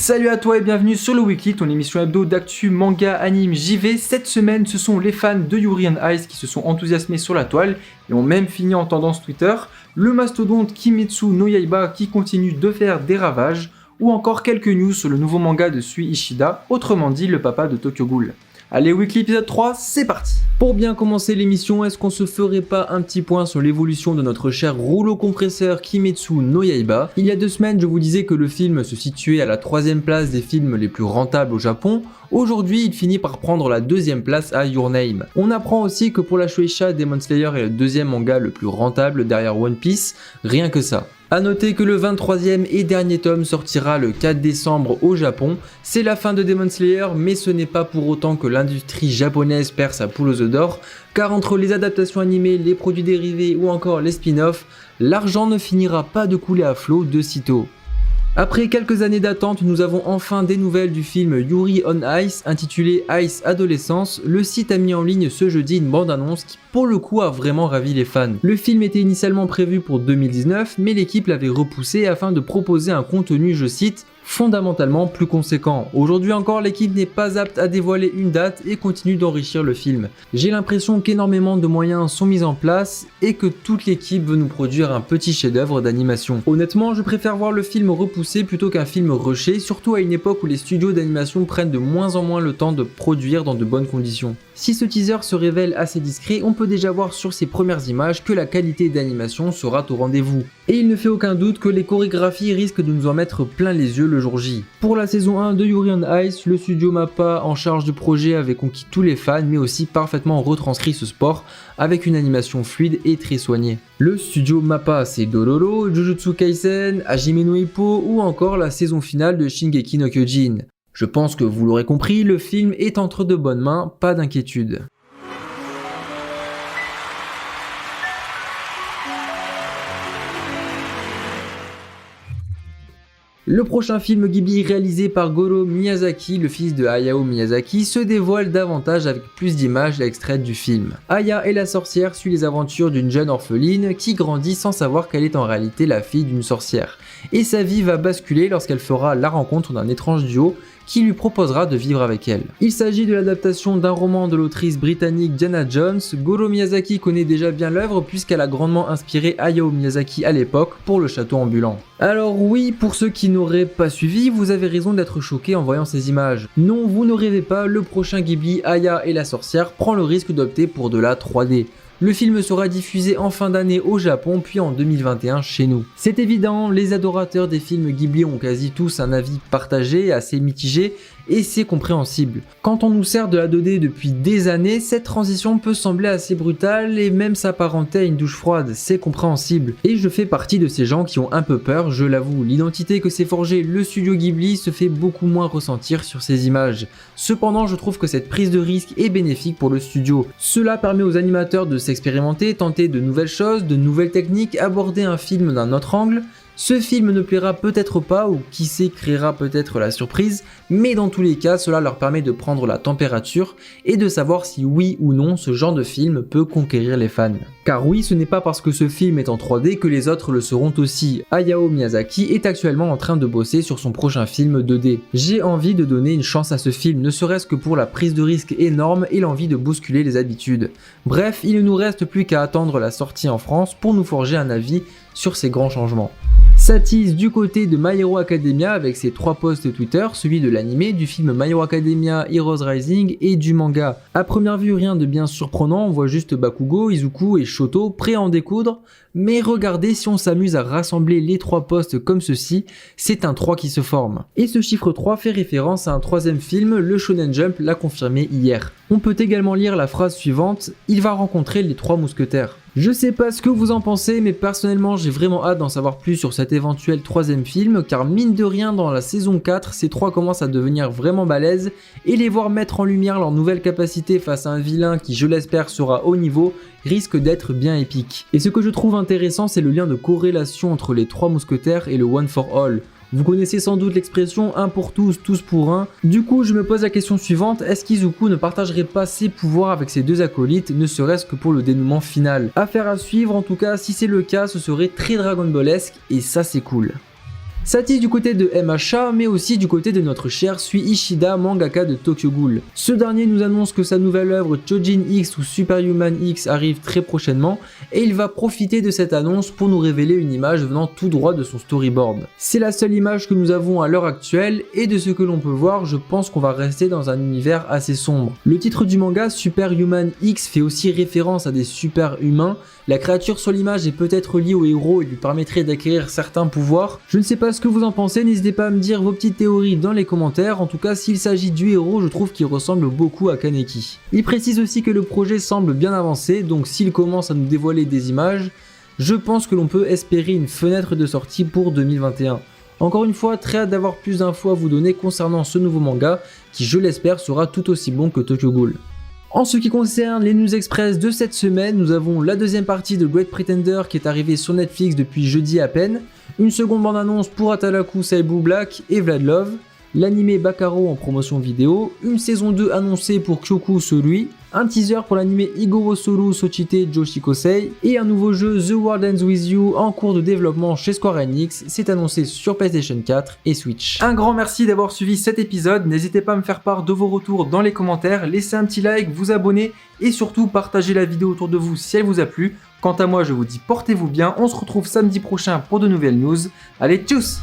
Salut à toi et bienvenue sur le Weekly, ton émission hebdo d'actu, manga, anime, JV. Cette semaine, ce sont les fans de Yuri on Ice qui se sont enthousiasmés sur la toile et ont même fini en tendance Twitter, le mastodonte Kimetsu no Yaiba qui continue de faire des ravages, ou encore quelques news sur le nouveau manga de Sui Ishida, autrement dit le papa de Tokyo Ghoul. Allez, Weekly épisode 3, c'est parti. Pour bien commencer l'émission, est-ce qu'on se ferait pas un petit point sur l'évolution de notre cher rouleau compresseur Kimetsu no Yaiba? Il y a 2 semaines, je vous disais que le film se situait à la 3ème place des films les plus rentables au Japon. Aujourd'hui, il finit par prendre la 2ème place à Your Name. On apprend aussi que pour la Shueisha, Demon Slayer est le 2ème manga le plus rentable derrière One Piece, rien que ça. A noter que le 23ème et dernier tome sortira le 4 décembre au Japon. C'est la fin de Demon Slayer, mais ce n'est pas pour autant que l'industrie japonaise perd sa poule aux œufs d'or, car entre les adaptations animées, les produits dérivés ou encore les spin-offs, l'argent ne finira pas de couler à flot de sitôt. Après quelques années d'attente, nous avons enfin des nouvelles du film Yuri on Ice intitulé Ice Adolescence. Le site a mis en ligne ce jeudi une bande-annonce qui pour le coup a vraiment ravi les fans. Le film était initialement prévu pour 2019, mais l'équipe l'avait repoussé afin de proposer un contenu, je cite, fondamentalement plus conséquent. Aujourd'hui encore, l'équipe n'est pas apte à dévoiler une date et continue d'enrichir le film. J'ai l'impression qu'énormément de moyens sont mis en place et que toute l'équipe veut nous produire un petit chef-d'œuvre d'animation. Honnêtement, je préfère voir le film repoussé plutôt qu'un film rushé, surtout à une époque où les studios d'animation prennent de moins en moins le temps de produire dans de bonnes conditions. Si ce teaser se révèle assez discret, on peut déjà voir sur ses premières images que la qualité d'animation sera au rendez-vous. Et il ne fait aucun doute que les chorégraphies risquent de nous en mettre plein les yeux le jour J. Pour la saison 1 de Yuri on Ice, le studio Mappa en charge du projet avait conquis tous les fans, mais aussi parfaitement retranscrit ce sport avec une animation fluide et très soignée. Le studio Mappa, c'est Dororo, Jujutsu Kaisen, Hajime no Ippo ou encore la saison finale de Shingeki no Kyojin. Je pense que vous l'aurez compris, le film est entre de bonnes mains, pas d'inquiétude. Le prochain film Ghibli réalisé par Goro Miyazaki, le fils de Hayao Miyazaki, se dévoile davantage avec plus d'images extraites du film. Aya et la sorcière suit les aventures d'une jeune orpheline qui grandit sans savoir qu'elle est en réalité la fille d'une sorcière. Et sa vie va basculer lorsqu'elle fera la rencontre d'un étrange duo qui lui proposera de vivre avec elle. Il s'agit de l'adaptation d'un roman de l'autrice britannique Diana Jones. Goro Miyazaki connaît déjà bien l'œuvre puisqu'elle a grandement inspiré Hayao Miyazaki à l'époque pour le château ambulant. Alors oui, pour ceux qui n'auraient pas suivi, vous avez raison d'être choqués en voyant ces images. Non, vous ne rêvez pas, le prochain Ghibli, Aya et la sorcière, prend le risque d'opter pour de la 3D. Le film sera diffusé en fin d'année au Japon puis en 2021 chez nous. C'est évident, les adorateurs des films Ghibli ont quasi tous un avis partagé, assez mitigé, et c'est compréhensible. Quand on nous sert de la 2D depuis des années, cette transition peut sembler assez brutale et même s'apparenter à une douche froide, c'est compréhensible. Et je fais partie de ces gens qui ont un peu peur, je l'avoue. L'identité que s'est forgée le studio Ghibli se fait beaucoup moins ressentir sur ces images. Cependant, je trouve que cette prise de risque est bénéfique pour le studio. Cela permet aux animateurs de s'expérimenter, tenter de nouvelles choses, de nouvelles techniques, aborder un film d'un autre angle. Ce film ne plaira peut-être pas ou qui sait créera peut-être la surprise, mais dans tous les cas cela leur permet de prendre la température et de savoir si oui ou non ce genre de film peut conquérir les fans. Car oui, ce n'est pas parce que ce film est en 3D que les autres le seront aussi. Hayao Miyazaki est actuellement en train de bosser sur son prochain film 2D. J'ai envie de donner une chance à ce film, ne serait-ce que pour la prise de risque énorme et l'envie de bousculer les habitudes. Bref, il ne nous reste plus qu'à attendre la sortie en France pour nous forger un avis sur ces grands changements. Ça tease du côté de My Hero Academia avec ses 3 posts Twitter, celui de l'animé, du film My Hero Academia Heroes Rising et du manga. À première vue, rien de bien surprenant, on voit juste Bakugo, Izuku et Shoto prêts à en découdre, mais regardez, si on s'amuse à rassembler les 3 posts comme ceci, c'est un 3 qui se forme. Et ce chiffre 3 fait référence à un 3ème film, le Shonen Jump l'a confirmé hier. On peut également lire la phrase suivante, il va rencontrer les 3 mousquetaires. Je sais pas ce que vous en pensez, mais personnellement j'ai vraiment hâte d'en savoir plus sur cet éventuel 3ème film, car mine de rien dans la saison 4, ces 3 commencent à devenir vraiment balèzes, et les voir mettre en lumière leurs nouvelles capacités face à un vilain qui je l'espère sera haut niveau, risque d'être bien épique. Et ce que je trouve intéressant, c'est le lien de corrélation entre les 3 mousquetaires et le One for All. Vous connaissez sans doute l'expression un pour tous, tous pour un. Du coup, je me pose la question suivante, est-ce qu'Izuku ne partagerait pas ses pouvoirs avec ses 2 acolytes, ne serait-ce que pour le dénouement final? Affaire à suivre, en tout cas, si c'est le cas, ce serait très Dragon Ballesque, et ça c'est cool. Ça tisse du côté de MHA, mais aussi du côté de notre cher Sui Ishida, mangaka de Tokyo Ghoul. Ce dernier nous annonce que sa nouvelle œuvre Chojin X ou Superhuman X arrive très prochainement, et il va profiter de cette annonce pour nous révéler une image venant tout droit de son storyboard. C'est la seule image que nous avons à l'heure actuelle, et de ce que l'on peut voir, je pense qu'on va rester dans un univers assez sombre. Le titre du manga, Superhuman X, fait aussi référence à des super-humains. La créature sur l'image est peut-être liée au héros et lui permettrait d'acquérir certains pouvoirs. Je ne sais pas ce que vous en pensez, n'hésitez pas à me dire vos petites théories dans les commentaires. En tout cas, s'il s'agit du héros, je trouve qu'il ressemble beaucoup à Kaneki. Il précise aussi que le projet semble bien avancé, donc s'il commence à nous dévoiler des images, je pense que l'on peut espérer une fenêtre de sortie pour 2021. Encore une fois, très hâte d'avoir plus d'infos à vous donner concernant ce nouveau manga, qui je l'espère sera tout aussi bon que Tokyo Ghoul. En ce qui concerne les news express de cette semaine, nous avons la deuxième partie de Great Pretender qui est arrivée sur Netflix depuis jeudi à peine, une seconde bande-annonce pour Atalaku Saibu Black et Vlad Love, l'anime Bakaro en promotion vidéo, une saison 2 annoncée pour Kyoku Sorui, un teaser pour l'anime Igoro Soru Sochite Joshikosei et un nouveau jeu The World Ends With You en cours de développement chez Square Enix, c'est annoncé sur PlayStation 4 et Switch. Un grand merci d'avoir suivi cet épisode, n'hésitez pas à me faire part de vos retours dans les commentaires, laissez un petit like, vous abonner et surtout partagez la vidéo autour de vous si elle vous a plu. Quant à moi, je vous dis portez-vous bien, on se retrouve samedi prochain pour de nouvelles news. Allez, tchuss!